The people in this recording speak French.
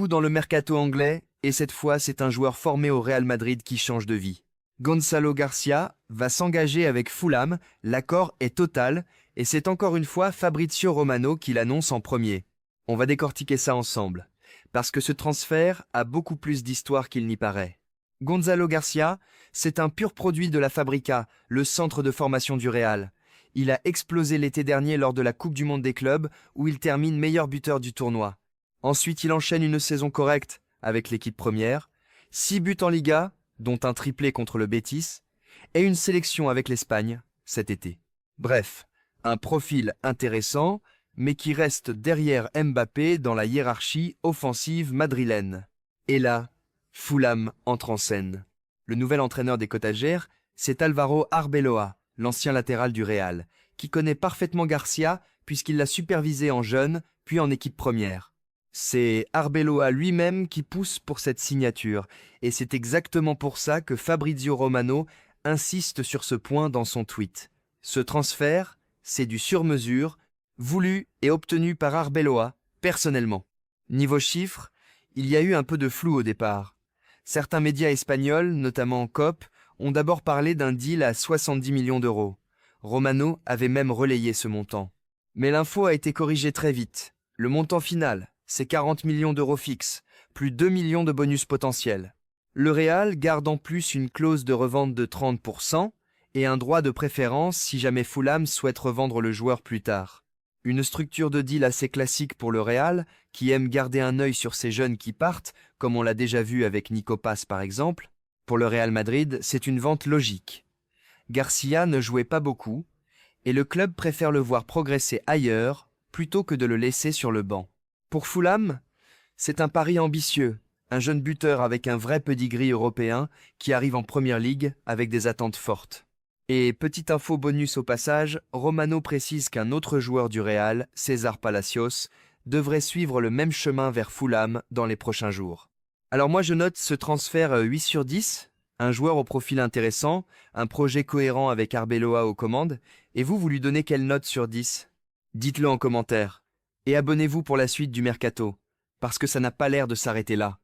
dans le mercato anglais, et cette fois c'est un joueur formé au Real Madrid qui change de vie. Gonzalo Garcia va s'engager avec Fulham, l'accord est total, et c'est encore une fois Fabrizio Romano qui l'annonce en premier. On va décortiquer ça ensemble, parce que ce transfert a beaucoup plus d'histoire qu'il n'y paraît. Gonzalo Garcia, c'est un pur produit de la Fabrica, le centre de formation du Real. Il a explosé l'été dernier lors de la Coupe du Monde des clubs, où il termine meilleur buteur du tournoi. Ensuite, il enchaîne une saison correcte avec l'équipe première, 6 buts en Liga, dont un triplé contre le Betis, et une sélection avec l'Espagne cet été. Bref, un profil intéressant, mais qui reste derrière Mbappé dans la hiérarchie offensive madrilène. Et là, Fulham entre en scène. Le nouvel entraîneur des Cotagères, c'est Alvaro Arbeloa, l'ancien latéral du Real, qui connaît parfaitement Garcia puisqu'il l'a supervisé en jeune, puis en équipe première. C'est Arbeloa lui-même qui pousse pour cette signature, et c'est exactement pour ça que Fabrizio Romano insiste sur ce point dans son tweet. Ce transfert, c'est du sur-mesure, voulu et obtenu par Arbeloa, personnellement. Niveau chiffres, il y a eu un peu de flou au départ. Certains médias espagnols, notamment COP, ont d'abord parlé d'un deal à 70 millions d'euros. Romano avait même relayé ce montant. Mais l'info a été corrigée très vite. Le montant final, c'est 40 millions d'euros fixes, plus 2 millions de bonus potentiels. Le Real garde en plus une clause de revente de 30% et un droit de préférence si jamais Fulham souhaite revendre le joueur plus tard. Une structure de deal assez classique pour le Real, qui aime garder un œil sur ces jeunes qui partent, comme on l'a déjà vu avec Nico Paz par exemple. Pour le Real Madrid, c'est une vente logique. Garcia ne jouait pas beaucoup, et le club préfère le voir progresser ailleurs plutôt que de le laisser sur le banc. Pour Fulham, c'est un pari ambitieux, un jeune buteur avec un vrai pedigree européen qui arrive en Première Ligue avec des attentes fortes. Et petite info bonus au passage, Romano précise qu'un autre joueur du Real, César Palacios, devrait suivre le même chemin vers Fulham dans les prochains jours. Alors moi je note ce transfert 8 sur 10, un joueur au profil intéressant, un projet cohérent avec Arbeloa aux commandes, et vous lui donnez quelle note sur 10? Dites-le en commentaire. Et abonnez-vous pour la suite du Mercato, parce que ça n'a pas l'air de s'arrêter là.